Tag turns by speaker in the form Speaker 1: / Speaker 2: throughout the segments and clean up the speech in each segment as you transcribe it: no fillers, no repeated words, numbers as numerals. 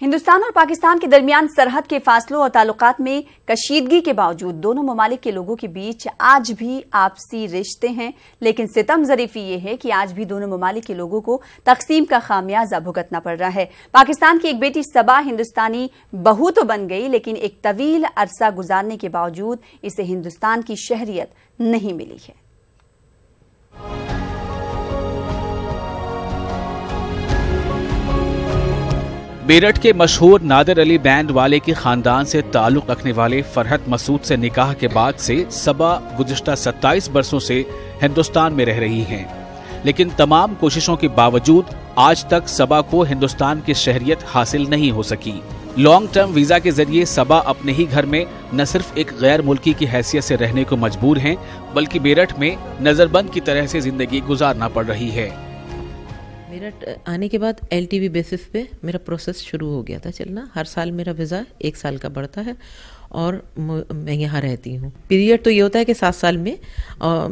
Speaker 1: हिंदुस्तान और पाकिस्तान के दरमियान सरहद के फासलों और ताल्लुकात में कशीदगी के बावजूद दोनों ममालिक के लोगों के बीच आज भी आपसी रिश्ते हैं, लेकिन सितम ज़रीफ़ी ये है कि आज भी दोनों ममालिक के लोगों को तकसीम का खामियाजा भुगतना पड़ रहा है। पाकिस्तान की एक बेटी सबा हिंदुस्तानी बहू तो बन गई, लेकिन एक तवील अरसा गुजारने के बावजूद इसे हिंदुस्तान की शहरियत नहीं मिली है।
Speaker 2: मेरठ के मशहूर नादिर अली बैंड वाले के खानदान से ताल्लुक रखने वाले फरहत मसूद से निकाह के बाद से सबा गुज़िश्ता 27 बरसों से हिंदुस्तान में रह रही हैं, लेकिन तमाम कोशिशों के बावजूद आज तक सबा को हिंदुस्तान की शहरियत हासिल नहीं हो सकी। लॉन्ग टर्म वीजा के जरिए सबा अपने ही घर में न सिर्फ एक गैर मुल्की की हैसियत से रहने को मजबूर हैं, बल्कि मेरठ में नजरबंद की तरह से जिंदगी गुजारना पड़ रही है।
Speaker 3: मेरठ आने के बाद LTV बेसिस पे मेरा प्रोसेस शुरू हो गया था चलना। हर साल मेरा वीज़ा 1 साल का बढ़ता है और मैं यहाँ रहती हूँ। पीरियड तो ये होता है कि 7 साल में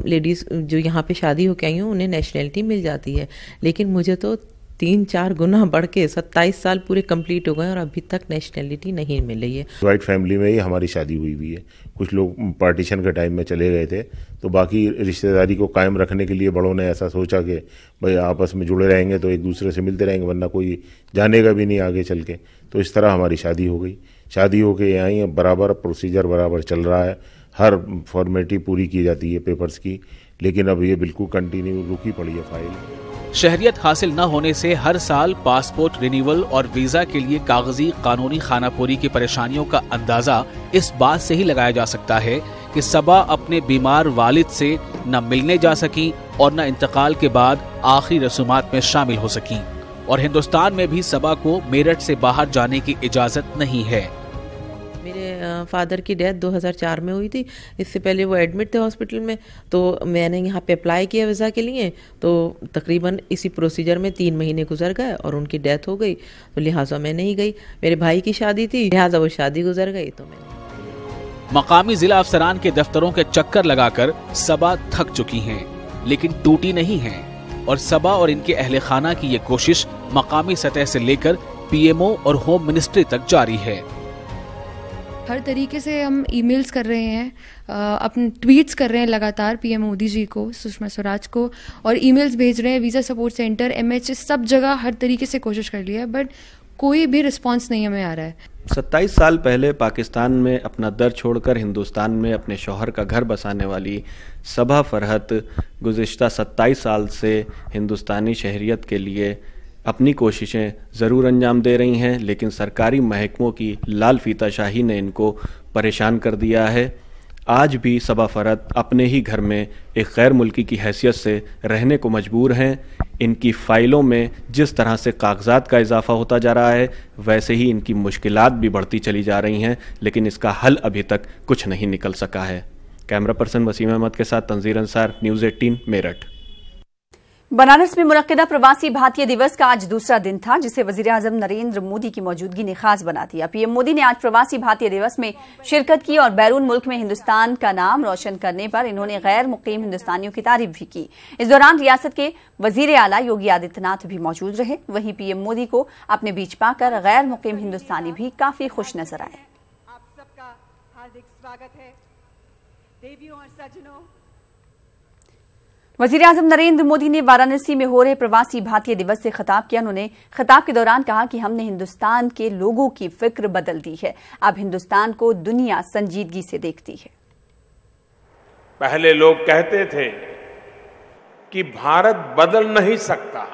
Speaker 3: लेडीज़ जो यहाँ पे शादी होकर आई हूँ उन्हें नेशनलिटी मिल जाती है, लेकिन मुझे तो 3-4 गुना बढ़ के 27 साल पूरे कंप्लीट हो गए और अभी तक नेशनलिटी नहीं मिल रही है।
Speaker 4: जॉइंट फैमिली में ही हमारी शादी हुई हुई है। कुछ लोग पार्टीशन के टाइम में चले गए थे, तो बाकी रिश्तेदारी को कायम रखने के लिए बड़ों ने ऐसा सोचा कि भाई आपस में जुड़े रहेंगे तो एक दूसरे से मिलते रहेंगे, वरना कोई जानेगा भी नहीं आगे चल के। तो इस तरह हमारी शादी हो गई। शादी हो के आई बराबर प्रोसीजर बराबर चल रहा है, हर फॉर्मेलिटी पूरी की जाती है पेपर्स की, लेकिन अब ये बिल्कुल कंटिन्यू रुकी पड़ी है फाइल।
Speaker 2: शहरियत हासिल न होने से हर साल पासपोर्ट रिन्यूअल और वीजा के लिए कागजी कानूनी खानापूरी की परेशानियों का अंदाजा इस बात से ही लगाया जा सकता है कि सबा अपने बीमार वालिद से न मिलने जा सकी और न इंतकाल के बाद आखिरी रसूमात में शामिल हो सकी, और हिंदुस्तान में भी सबा को मेरठ से बाहर जाने की इजाजत नहीं है।
Speaker 3: मेरे फादर की डेथ 2004 में हुई थी। इससे पहले वो एडमिट थे हॉस्पिटल में, तो मैंने यहाँ पे अप्लाई किया वीज़ा के लिए, तो तकरीबन इसी प्रोसीजर में 3 महीने गुजर गए और उनकी डेथ हो गई, तो लिहाजा मैं नहीं गई। मेरे भाई की शादी थी, लिहाजा वो शादी गुजर गई, तो मैंने।
Speaker 2: मकामी जिला अफसरान के दफ्तरों के चक्कर लगाकर सबा थक चुकी हैं, लेकिन टूटी नहीं हैं, और सबा और इनके अहले खाना की ये कोशिश मकामी सतह से लेकर PMO और होम मिनिस्ट्री तक जारी है।
Speaker 5: हर तरीके से हम ईमेल्स कर रहे हैं, अपने ट्वीट्स कर रहे हैं लगातार PM मोदी जी को, सुषमा स्वराज को, और ईमेल्स भेज रहे हैं वीज़ा सपोर्ट सेंटर, MHS, सब जगह हर तरीके से कोशिश कर लिया है, बट कोई भी रिस्पांस नहीं हमें आ रहा है।
Speaker 6: 27 साल पहले पाकिस्तान में अपना दर छोड़कर हिंदुस्तान में अपने शौहर का घर बसाने वाली सबा फरहत गुज़िश्ता 27 साल से हिंदुस्तानी शहरियत के लिए अपनी कोशिशें ज़रूर अंजाम दे रही हैं, लेकिन सरकारी महकमों की लाल फीताशाही ने इनको परेशान कर दिया है। आज भी सबा फरहत अपने ही घर में एक गैर मुल्की की हैसियत से रहने को मजबूर हैं। इनकी फ़ाइलों में जिस तरह से कागजात का इजाफा होता जा रहा है, वैसे ही इनकी मुश्किलात भी बढ़ती चली जा रही हैं, लेकिन इसका हल अभी तक कुछ नहीं निकल सका है। कैमरा पर्सन वसीम अहमद के साथ तंजीर अंसार, न्यूज़ 18 मेरठ।
Speaker 1: बनारस में मुनक्किदा प्रवासी भारतीय दिवस का आज दूसरा दिन था, जिसे वजीर आजम नरेंद्र मोदी की मौजूदगी ने खास बना दिया। PM मोदी ने आज प्रवासी भारतीय दिवस में शिरकत की और बैरून मुल्क में हिंदुस्तान का नाम रोशन करने पर इन्होंने गैर मुकीम हिंदुस्तानियों की तारीफ भी की। इस दौरान रियासत के वजीर आला योगी आदित्यनाथ भी मौजूद रहे। वहीं PM मोदी को अपने बीच पाकर गैर मुकीम हिंदुस्तानी भी काफी खुश नजर आए।
Speaker 7: आप सबका हार्दिक स्वागत है देवियों और सज्जनों।
Speaker 1: वजीर आजम नरेंद्र मोदी ने वाराणसी में हो रहे प्रवासी भारतीय दिवस से खिताब किया। उन्होंने खिताब के दौरान कहा कि हमने हिंदुस्तान के लोगों की फिक्र बदल दी है, अब हिंदुस्तान को दुनिया संजीदगी से देखती है।
Speaker 8: पहले लोग कहते थे कि भारत बदल नहीं सकता,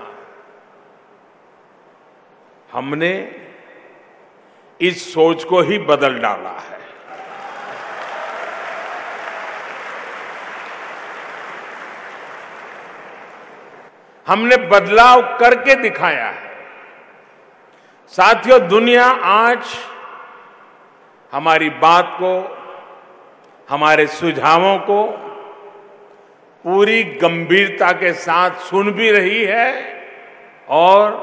Speaker 8: हमने इस सोच को ही बदल डाला है। हमने बदलाव करके दिखाया है। साथियों, दुनिया आज हमारी बात को, हमारे सुझावों को पूरी गंभीरता के साथ सुन भी रही है और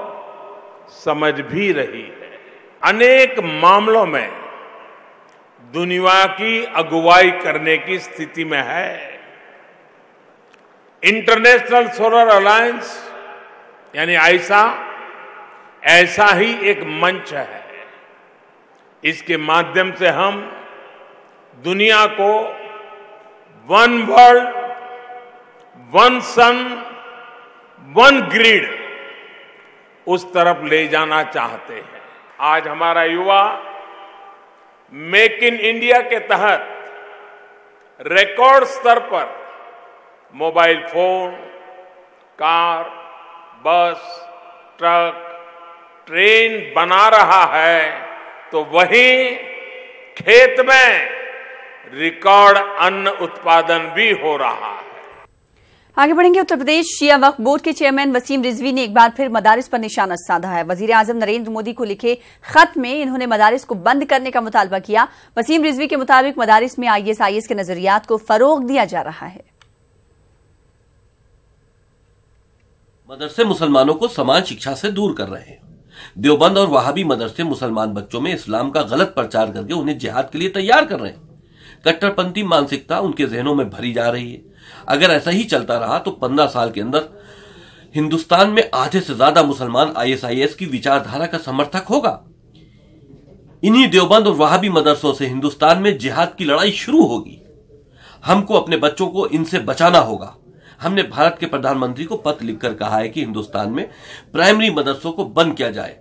Speaker 8: समझ भी रही है। अनेक मामलों में दुनिया की अगुवाई करने की स्थिति में है। इंटरनेशनल सोलर अलायंस यानी आईसा ऐसा ही एक मंच है। इसके माध्यम से हम दुनिया को वन वर्ल्ड, वन सन, वन ग्रिड उस तरफ ले जाना चाहते हैं। आज हमारा युवा मेक इन इंडिया के तहत रिकॉर्ड स्तर पर मोबाइल फोन, कार, बस, ट्रक, ट्रेन बना रहा है, तो वहीं खेत में रिकॉर्ड अन्न उत्पादन भी हो रहा है।
Speaker 1: आगे बढ़ेंगे। उत्तर प्रदेश शिया वक्फ बोर्ड के चेयरमैन वसीम रिजवी ने एक बार फिर मदारिस पर निशाना साधा है। वजीर आजम नरेंद्र मोदी को लिखे खत में इन्होंने मदारिस को बंद करने का मुतालबा किया। वसीम रिजवी के मुताबिक मदारिस में ISIS के नजरियात को फरोग दिया जा रहा है।
Speaker 9: मदरसे मुसलमानों को समान शिक्षा से दूर कर रहे हैं। देवबंद और वहाबी मदरसे मुसलमान बच्चों में इस्लाम का गलत प्रचार करके उन्हें जिहाद के लिए तैयार कर रहे हैं। कट्टरपंथी मानसिकता उनके जहनों में भरी जा रही है। अगर ऐसा ही चलता रहा तो 15 साल के अंदर हिंदुस्तान में आधे से ज्यादा मुसलमान ISIS की विचारधारा का समर्थक होगा। इन्हीं देवबंद और वहाबी मदरसों से हिंदुस्तान में जिहाद की लड़ाई शुरू होगी। हमको अपने बच्चों को इनसे बचाना होगा। हमने भारत के प्रधानमंत्री को पत्र लिखकर कहा है कि हिंदुस्तान में प्राइमरी मदरसों को बंद किया जाए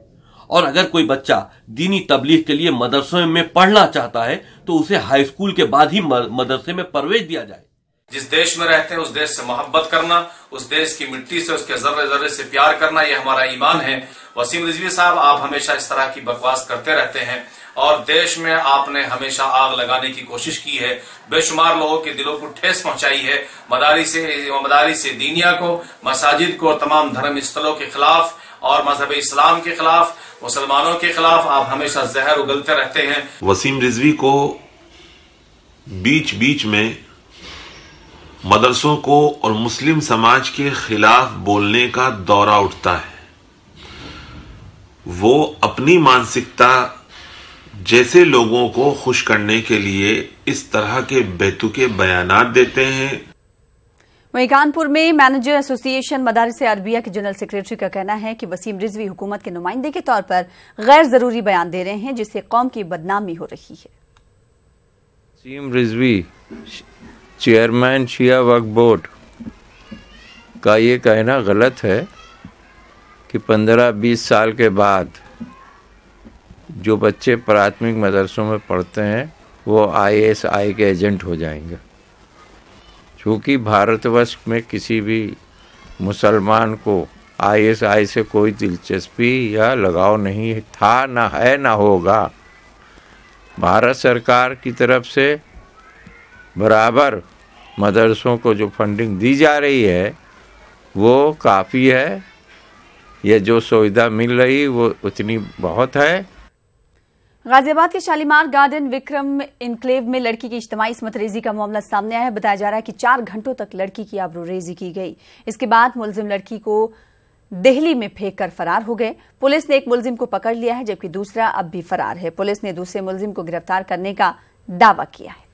Speaker 9: और अगर कोई बच्चा दीनी तबलीग के लिए मदरसों में पढ़ना चाहता है तो उसे हाई स्कूल के बाद ही मदरसे में प्रवेश दिया जाए।
Speaker 10: जिस देश में रहते हैं उस देश से मोहब्बत करना, उस देश की मिट्टी से, उसके जर्रे जर्रे से प्यार करना, ये हमारा ईमान है। वसीम रिजवी साहब, आप हमेशा इस तरह की बकवास करते रहते हैं और देश में आपने हमेशा आग लगाने की कोशिश की है, बेशुमार लोगों के दिलों को ठेस पहुंचाई है। मदारिस दीनिया को, मसाजिद को, तमाम धर्म स्थलों के खिलाफ और मजहब इस्लाम के खिलाफ, मुसलमानों के खिलाफ आप हमेशा जहर उगलते रहते हैं।
Speaker 11: वसीम रिजवी को बीच बीच में मदरसों को और मुस्लिम समाज के खिलाफ बोलने का दौरा उठता है। वो अपनी मानसिकता जैसे लोगों को खुश करने के लिए इस तरह के बेतुके बयानात देते हैं।
Speaker 1: वहीं कानपुर में मैनेजर एसोसिएशन मदारिस अरबिया के जनरल सेक्रेटरी का कहना है कि वसीम रिजवी हुकूमत के नुमाइंदे के तौर पर गैर जरूरी बयान दे रहे हैं, जिससे कौम की बदनामी हो रही है।
Speaker 12: वसीम रिजवी चेयरमैन शिया वक्फ बोर्ड का ये कहना गलत है कि 15-20 साल के बाद जो बच्चे प्राथमिक मदरसों में पढ़ते हैं वो ISI के एजेंट हो जाएंगे। चूँकि भारतवर्ष में किसी भी मुसलमान को ISI से कोई दिलचस्पी या लगाव नहीं था, ना है, ना होगा। भारत सरकार की तरफ से बराबर मदरसों को जो फंडिंग दी जा रही है वो काफ़ी है। ये जो सुविधा मिल रही वो उतनी बहुत है।
Speaker 1: गाजियाबाद के शालीमार गार्डन विक्रम इनक्लेव में लड़की की इज्तिमाई इसमत-रेजी का मामला सामने आया है। बताया जा रहा है कि 4 घंटों तक लड़की की आबरूरेजी की गई। इसके बाद मुलजिम लड़की को दिल्ली में फेंक कर फरार हो गए। पुलिस ने एक मुलजिम को पकड़ लिया है जबकि दूसरा अब भी फरार है। पुलिस ने दूसरे मुलजिम को गिरफ्तार करने का दावा किया है।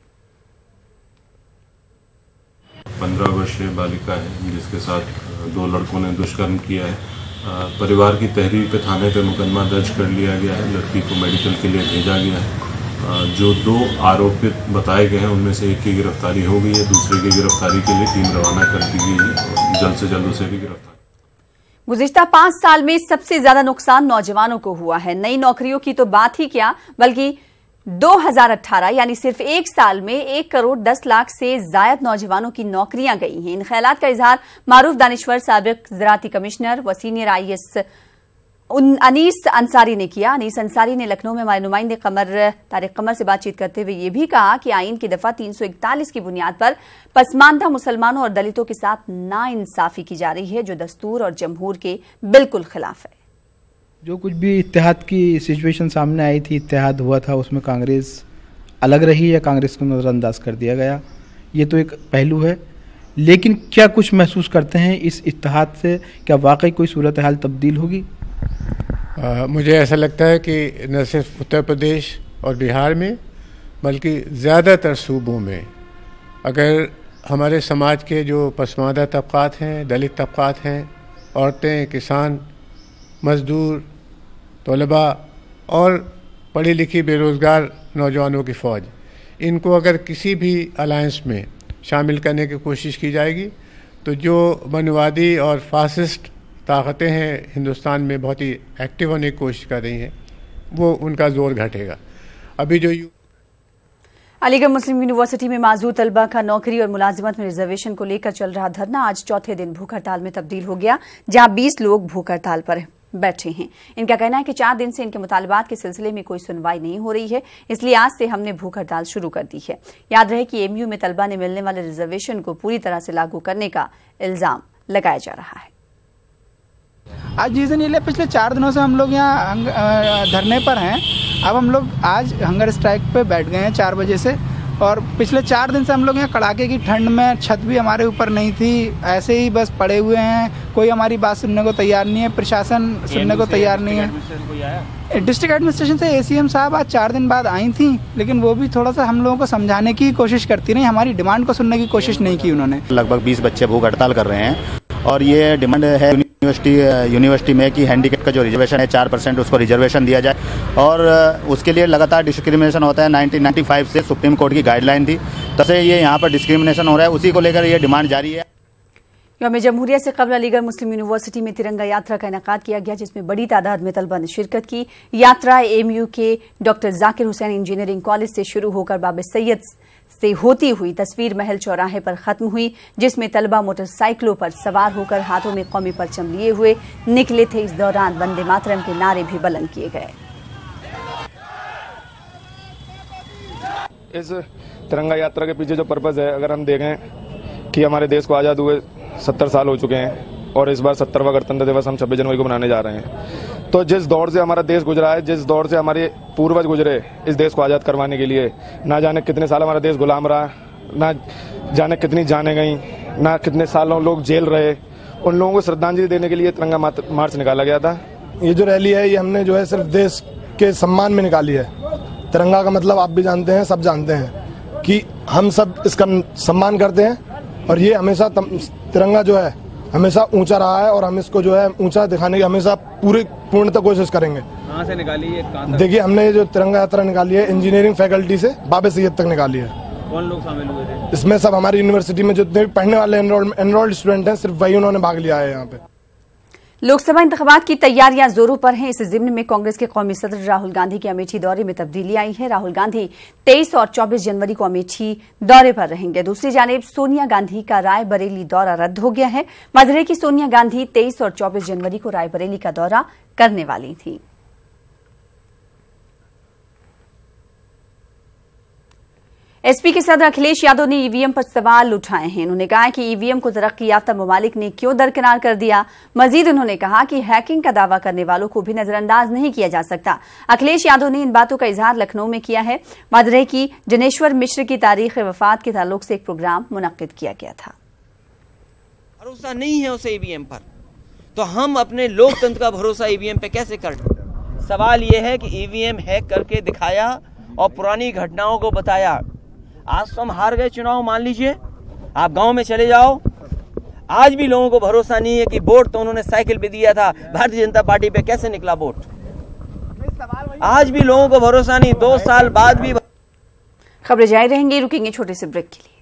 Speaker 13: 15 वर्षीय बालिका है जिसके साथ 2 लड़कों ने दुष्कर्म किया है। परिवार की तहरीर पे थाने पे मुकदमा दर्ज कर लिया गया है। लड़की को मेडिकल के लिए भेजा गया है। जो 2 आरोपित बताए गए हैं उनमें से एक की गिरफ्तारी हो गई है, दूसरे की गिरफ्तारी के लिए टीम रवाना कर दी गई है। जल्द से जल्द उसे भी गिरफ्तार।
Speaker 1: गुज़िश्ता 5 साल में सबसे ज्यादा नुकसान नौजवानों को हुआ है। नई नौकरियों की तो बात ही क्या, बल्कि 2018 यानी सिर्फ 1 साल में 1 करोड़ 10 लाख से जायद नौजवानों की नौकरियां गई हैं। इन ख्यालात का इजहार मारूफ दानिश्वर साबिक ज़राअती कमिश्नर व सीनियर IAS अनीस अंसारी ने किया। अनीस अंसारी ने लखनऊ में हमारे नुमाइंदे तारिक कमर से बातचीत करते हुए यह भी कहा कि आईन की दफा 341 की बुनियाद पर पसमानदा मुसलमानों और दलितों के साथ नाइंसाफी की जा रही है, जो दस्तूर और जमहूर के बिल्कुल खिलाफ है।
Speaker 14: जो कुछ भी इत्तेहाद की सिचुएशन सामने आई थी, इत्तेहाद हुआ था, उसमें कांग्रेस अलग रही या कांग्रेस को नज़रअंदाज कर दिया गया, ये तो एक पहलू है। लेकिन क्या कुछ महसूस करते हैं इस इत्तेहाद से? क्या वाकई कोई सूरत हाल तब्दील होगी?
Speaker 15: मुझे ऐसा लगता है कि न सिर्फ उत्तर प्रदेश और बिहार में बल्कि ज़्यादातर सूबों में अगर हमारे समाज के जो पसमानदा तबक़ात हैं, दलित तबक़ात हैं, औरतें, किसान, मज़दूर, तलबा और पढ़ी लिखी बेरोज़गार नौजवानों की फ़ौज, इनको अगर किसी भी अलायंस में शामिल करने की कोशिश की जाएगी तो जो मनवादी और फासिस्ट ताकतें हैं हिंदुस्तान में बहुत ही एक्टिव होने की कोशिश कर रही हैं, वो उनका जोर घटेगा। अभी जो
Speaker 1: अलीगढ़ मुस्लिम यूनिवर्सिटी में मौजूद तलबा का नौकरी और मुलाजिमत में रिजर्वेशन को लेकर चल रहा धरना आज चौथे दिन भूख हड़ताल में तब्दील हो गया, जहां 20 लोग भूख हड़ताल पर बैठे हैं। इनका कहना है कि 4 दिन से इनके मुतालबात के सिलसिले में कोई सुनवाई नहीं हो रही है, इसलिए आज से हमने भूख हड़ताल शुरू कर दी है। याद रहे कि एमयू में तलबा ने मिलने वाले रिजर्वेशन को पूरी तरह से लागू करने का इल्जाम लगाया जा रहा है।
Speaker 16: आज जिस दिन ये पिछले 4 दिनों से हम लोग यहाँ धरने पर हैं, अब हम लोग आज हंगर स्ट्राइक पे बैठ गए हैं 4 बजे से, और पिछले 4 दिन से हम लोग यहाँ कड़ाके की ठंड में, छत भी हमारे ऊपर नहीं थी, ऐसे ही बस पड़े हुए हैं। कोई हमारी बात सुनने को तैयार नहीं है, प्रशासन सुनने को तैयार नहीं है। डिस्ट्रिक्ट एडमिनिस्ट्रेशन से एसीएम साहब आज 4 दिन बाद आई थी, लेकिन वो भी थोड़ा सा हम लोगों को समझाने की कोशिश करती रही, हमारी डिमांड को सुनने की कोशिश नहीं की उन्होंने।
Speaker 17: लगभग 20 बच्चे भूख हड़ताल कर रहे हैं और ये डिमांड है यूनिवर्सिटी में कि हैंडीकैप का जो रिजर्वेशन है 4% उसको रिजर्वेशन दिया जाए, और उसके लिए लगातार डिस्क्रिमिनेशन होता है। 1995 से सुप्रीम कोर्ट की गाइडलाइन थी, तब से ये यहाँ पर डिस्क्रिमिनेशन हो रहा है, उसी को लेकर ये डिमांड जारी है।
Speaker 1: यौम जमहूरिया से कबल अलीगढ़ मुस्लिम यूनिवर्सिटी में तिरंगा यात्रा का इनेकाद किया गया, जिसमें बड़ी तादाद में तलबा ने शिरकत की। यात्रा एमयू के doctor Zakir Hussain engineering college से शुरू होकर बाब सैयद से होती हुई तस्वीर महल चौराहे पर खत्म हुई, जिसमें तलबा मोटरसाइकिलों पर सवार होकर हाथों में कौमी परचम लिए हुए निकले थे। इस दौरान वंदे मातरम के नारे भी बुलंद किए गए।
Speaker 18: इस तिरंगा यात्रा के पीछे जो पर्पज है, अगर हम देखें कि हमारे देश को आज़ाद हुए 70 साल हो चुके हैं और इस बार 70वां गणतंत्र दिवस हम 26 जनवरी को मनाने जा रहे हैं, तो जिस दौर से हमारा देश गुजरा है, जिस दौर से हमारे पूर्वज गुजरे इस देश को आज़ाद करवाने के लिए, ना जाने कितने साल हमारा देश गुलाम रहा, ना जाने कितनी जानें गई, ना कितने सालों लोग जेल रहे, उन लोगों को श्रद्धांजलि देने के लिए तिरंगा मार्च निकाला गया था।
Speaker 19: ये जो रैली है, ये हमने जो है सिर्फ देश के सम्मान में निकाली है। तिरंगा का मतलब आप भी जानते हैं, सब जानते हैं कि हम सब इसका सम्मान करते हैं, और ये हमेशा तिरंगा जो है हमेशा ऊंचा रहा है, और हम इसको जो है ऊंचा दिखाने की हमेशा पूर्णतः कोशिश करेंगे।
Speaker 6: कहाँ से निकाली है?
Speaker 19: देखिए, हमने ये जो तिरंगा यात्रा निकाली है इंजीनियरिंग फैकल्टी से बाब सैयद तक निकाली है।
Speaker 6: कौन लोग शामिल हुए थे?
Speaker 19: इसमें सब हमारी यूनिवर्सिटी में जितने भी पढ़ने वाले एनरोल्ड स्टूडेंट हैं, सिर्फ वही उन्होंने भाग लिया है यहाँ पे।
Speaker 1: लोकसभा इंतखाबात की तैयारियां जोरों पर हैं। इस जिम्न में कांग्रेस के कौमी सदर राहुल गांधी के अमेठी दौरे में तब्दीली आई है। राहुल गांधी 23 और 24 जनवरी को अमेठी दौरे पर रहेंगे। दूसरी जानिब सोनिया गांधी का रायबरेली दौरा रद्द हो गया है। मजरे की सोनिया गांधी 23 और 24 जनवरी को रायबरेली का दौरा करने वाली थी। एसपी के सदर अखिलेश यादव ने ईवीएम पर सवाल उठाए हैं। उन्होंने कहा कि ईवीएम को तरक्की याफ्ता ममालिक ने क्यों दरकिनार कर दिया। मजीद उन्होंने कहा कि हैकिंग का दावा करने वालों को भी नजरअंदाज नहीं किया जा सकता। अखिलेश यादव ने इन बातों का इजहार लखनऊ में किया है। मदरे की जनेश्वर मिश्र की तारीख वफात के ताल्लुक से एक प्रोग्राम मुनक्किद किया गया था।
Speaker 20: भरोसा नहीं है उसे ईवीएम पर, तो हम अपने लोकतंत्र का भरोसा ईवीएम पे कैसे कर? सवाल यह है कि ईवीएम हैक करके दिखाया और पुरानी घटनाओं को बताया। आज तो हम हार गए चुनाव, मान लीजिए, आप गांव में चले जाओ, आज भी लोगों को भरोसा नहीं है कि वोट तो उन्होंने साइकिल पे दिया था, भारतीय जनता पार्टी पे कैसे निकला वोट। आज भी लोगों को भरोसा नहीं, 2 साल बाद भी।
Speaker 1: खबरें जारी रहेंगी, रुकेंगे छोटे से ब्रेक के लिए।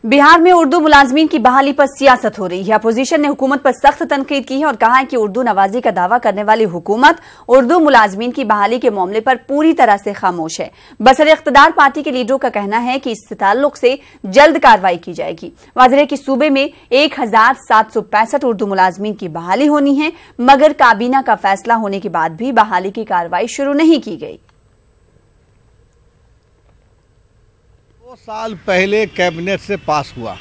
Speaker 1: बिहार में उर्दू मुलाजमीन की बहाली पर सियासत हो रही है। अपोजिशन ने हुकूमत पर सख्त तनकीद की है और कहा है कि उर्दू नवाजी का दावा करने वाली हुकूमत उर्दू मुलाजमीन की बहाली के मामले पर पूरी तरह से खामोश है। बसर इख्तिदार पार्टी के लीडरों का कहना है कि इस ताल्लुक से जल्द कार्रवाई की जाएगी। वाज़ेह कि सूबे में 1765 उर्दू मुलाजमीन की बहाली होनी है, मगर काबीना का फैसला होने के बाद भी बहाली की कार्रवाई शुरू नहीं की गई।
Speaker 21: 2 साल पहले कैबिनेट से पास हुआ,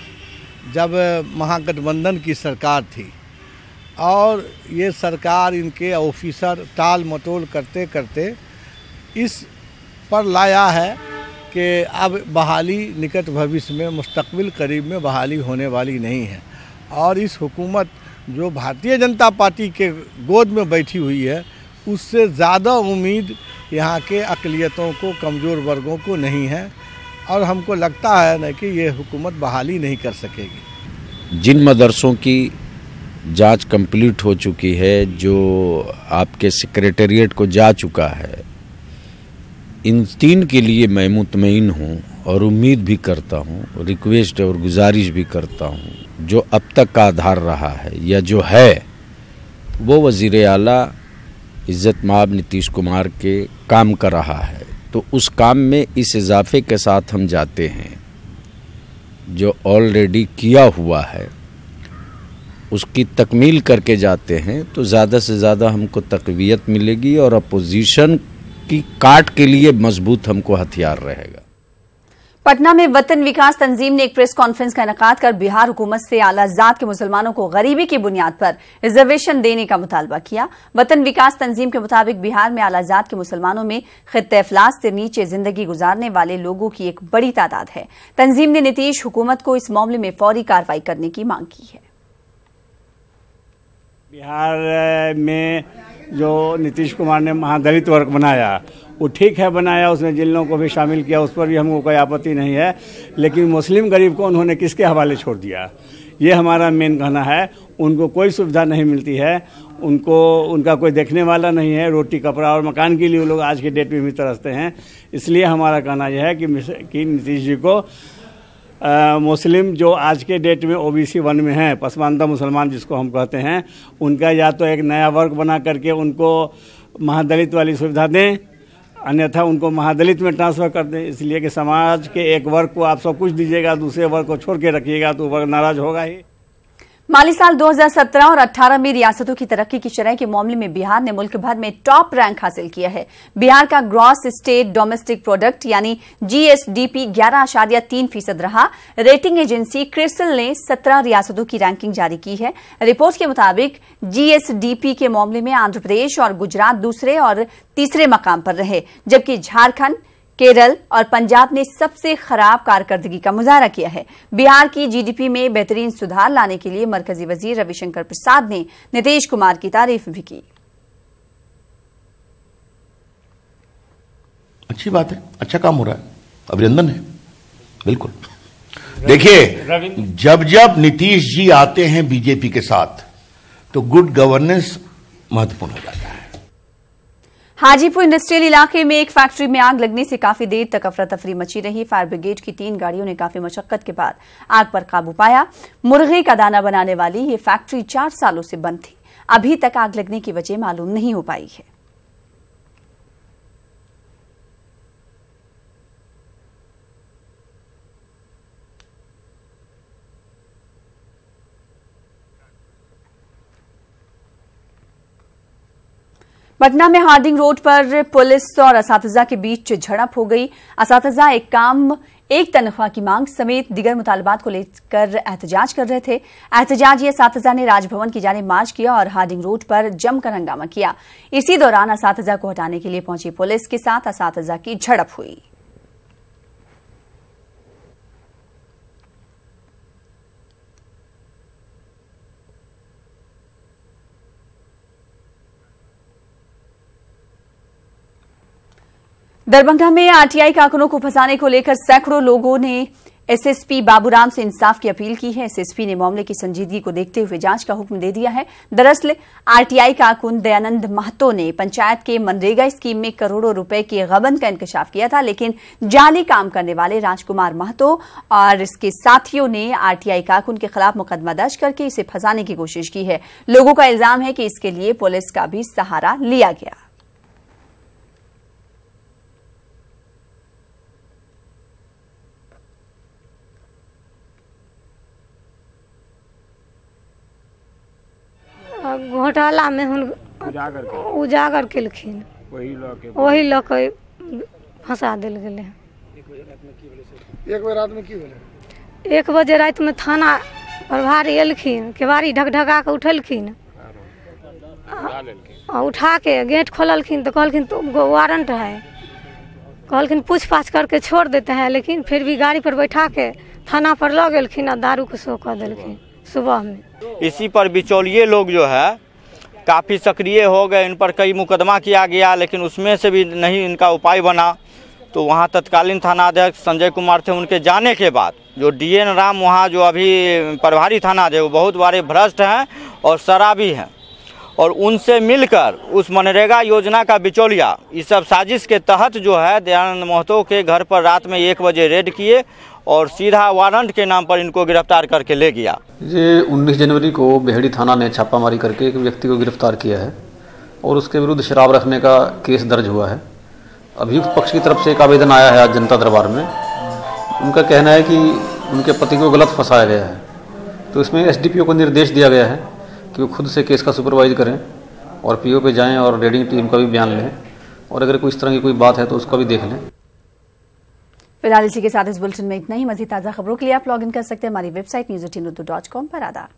Speaker 21: जब महागठबंधन की सरकार थी, और ये सरकार, इनके ऑफिसर टाल मटोल करते करते इस पर लाया है कि अब बहाली निकट भविष्य में, मुस्तकबिल करीब में बहाली होने वाली नहीं है। और इस हुकूमत जो भारतीय जनता पार्टी के गोद में बैठी हुई है, उससे ज़्यादा उम्मीद यहाँ के अक़लियतों को, कमज़ोर वर्गों को नहीं है, और हमको लगता है न कि ये हुकूमत बहाली नहीं कर सकेगी।
Speaker 22: जिन मदरसों की जांच कंप्लीट हो चुकी है, जो आपके सेक्रेटेरिएट को जा चुका है, इन 3 के लिए मैं मुतमईन हूँ और उम्मीद भी करता हूँ, रिक्वेस्ट और गुजारिश भी करता हूँ, जो अब तक का आधार रहा है या जो है वो वज़ीर आला इज़्ज़त माब नीतीश कुमार के काम कर रहा है। तो उस काम में इस इजाफे के साथ हम जाते हैं, जो ऑलरेडी किया हुआ है उसकी तकमील करके जाते हैं, तो ज़्यादा से ज़्यादा हमको तक़वियत मिलेगी और अपोजिशन की काट के लिए मजबूत हमको हथियार रहेगा।
Speaker 1: पटना में वतन विकास तंजीम ने एक प्रेस कॉन्फ्रेंस का इनेकाद कर बिहार हुकूमत से आला जात के मुसलमानों को गरीबी की बुनियाद पर रिजर्वेशन देने का मुतालबा किया। वतन विकास तंजीम के मुताबिक बिहार में आला जात के मुसलमानों में खित्ते अफलास से नीचे जिंदगी गुजारने वाले लोगों की एक बड़ी तादाद है। तंजीम ने नीतीश हुकूमत को इस मामले में फौरी कार्रवाई करने की मांग की है।
Speaker 3: बिहार में जो नीतीश कुमार ने महादलित वर्ग बनाया वो ठीक है बनाया, उसने जिन लोगों को भी शामिल किया उस पर भी हमको कोई आपत्ति नहीं है, लेकिन मुस्लिम गरीब को उन्होंने किसके हवाले छोड़ दिया, ये हमारा मेन कहना है। उनको कोई सुविधा नहीं मिलती है, उनका कोई देखने वाला नहीं है, रोटी कपड़ा और मकान के लिए वो लोग आज के डेट में भी तरसते हैं। इसलिए हमारा कहना यह है कि नीतीश जी को मुस्लिम जो आज के डेट में OBC 1 में हैं, पसमानदा मुसलमान जिसको हम कहते हैं, उनका या तो एक नया वर्ग बना करके उनको महादलित वाली सुविधा दें, अन्यथा उनको महादलित में ट्रांसफ़र कर दें। इसलिए कि समाज के एक वर्ग को आप सब कुछ दीजिएगा, दूसरे वर्ग को छोड़ के रखिएगा तो वर्ग नाराज होगा ही।
Speaker 1: माली साल 2017 और 18 में रियासतों की तरक्की की शरह के मामले में बिहार ने मुल्क भर में टॉप रैंक हासिल किया है। बिहार का ग्रॉस स्टेट डोमेस्टिक प्रोडक्ट यानी GSDP 11.3% रहा। रेटिंग एजेंसी क्रिसिल ने 17 रियासतों की रैंकिंग जारी की है। रिपोर्ट के मुताबिक GSDP के मामले में आंध्र प्रदेश और गुजरात दूसरे और तीसरे मकाम पर रहे, जबकि झारखंड, केरल और पंजाब ने सबसे खराब कारकर्दगी का मुजाहरा किया है। बिहार की GDP में बेहतरीन सुधार लाने के लिए मरकजी वजीर रविशंकर प्रसाद ने नीतीश कुमार की तारीफ भी की।
Speaker 4: अच्छी बात है, अच्छा काम हो रहा है, अभिनंदन है। बिल्कुल देखिए, जब जब नीतीश जी आते हैं बीजेपी के साथ तो गुड गवर्नेंस महत्वपूर्ण हो जाता है।
Speaker 1: हाजीपुर इंडस्ट्रियल इलाके में एक फैक्ट्री में आग लगने से काफी देर तक अफरा तफरी मची रही। फायर ब्रिगेड की 3 गाड़ियों ने काफी मशक्कत के बाद आग पर काबू पाया। मुर्गे का दाना बनाने वाली ये फैक्ट्री 4 सालों से बंद थी। अभी तक आग लगने की वजह मालूम नहीं हो पाई है। पटना में हार्डिंग रोड पर पुलिस और असातिज़ा के बीच झड़प हो गई। असातिज़ा एक तनख्वाह की मांग समेत दीगर मुतालबात को लेकर एहतजाज कर रहे थे। एहतजाजी असातिज़ा ने राजभवन की जानिब मार्च किया और हार्डिंग रोड पर जमकर हंगामा किया। इसी दौरान असातिज़ा को हटाने के लिए पहुंची पुलिस के साथ असातिज़ा की झड़प हुई। दरभंगा में आरटीआई कारकुनों को फंसाने को लेकर सैकड़ों लोगों ने एसएसपी बाबूराम से इंसाफ की अपील की है। एसएसपी ने मामले की संजीदगी को देखते हुए जांच का हुक्म दे दिया है। दरअसल आरटीआई कारकुन दयानंद महतो ने पंचायत के मनरेगा स्कीम में करोड़ों रुपए के गबन का इंकशाफ किया था, लेकिन जाली काम करने वाले राजकुमार महतो और इसके साथियों ने आरटीआई कारकुन के खिलाफ मुकदमा दर्ज करके इसे फंसाने की कोशिश की है। लोगों का इल्जाम है कि इसके लिए पुलिस का भी सहारा लिया गया।
Speaker 23: घोटाला में उजागर केलखिन, वही लऽ के फंसा देल गेलै।
Speaker 19: एक बजे रात में की भेलै?
Speaker 23: 1 बजे रात में थाना प्रभारी एलखिन, केवाड़ी ढकढका के उठेलखिन, उठा के गेट खोललखिन तो कहलखिन तुमको वारंट है, कहलखिन पूछ पाछ करके छोड़ देते हैं, लेकिन फिर भी गाड़ी पर बैठा के थाना पर लऽ गेलखिन और दारू के शो कर देलखिन सुबह में।
Speaker 24: इसी पर बिचौलिए लोग जो है काफ़ी सक्रिय हो गए, इन पर कई मुकदमा किया गया, लेकिन उसमें से भी नहीं इनका उपाय बना। तो वहाँ तत्कालीन थानाध्यक्ष संजय कुमार थे, उनके जाने के बाद जो DN राम वहाँ जो अभी प्रभारी थानाध्यक्ष वो बहुत बड़े भ्रष्ट हैं और शराबी हैं, और उनसे मिलकर उस मनरेगा योजना का बिचौलिया इस सब साजिश के तहत जो है दयानंद महतो के घर पर रात में 1 बजे रेड किए और सीधा वारंट के नाम पर इनको गिरफ्तार करके ले गया।
Speaker 2: ये 19 जनवरी को बेहड़ी थाना ने छापामारी करके एक व्यक्ति को गिरफ्तार किया है और उसके विरुद्ध शराब रखने का केस दर्ज हुआ है। अभियुक्त पक्ष की तरफ से एक आवेदन आया है आज जनता दरबार में। उनका कहना है कि उनके पति को गलत फंसाया गया है, तो इसमें एसडीपीओ को निर्देश दिया गया है कि वो खुद से केस का सुपरवाइज करें और पीओ पे जाएं और रेडिंग टीम का भी बयान लें और अगर कोई इस तरह की कोई बात है तो उसका भी देख लें।
Speaker 1: फिलहाल इसी के साथ इस बुलेटिन में इतना ही। मज़ीद ताज़ा खबरों के लिए आप लॉग इन कर सकते हैं हमारी वेबसाइट news18urdu.com पर। आदाब।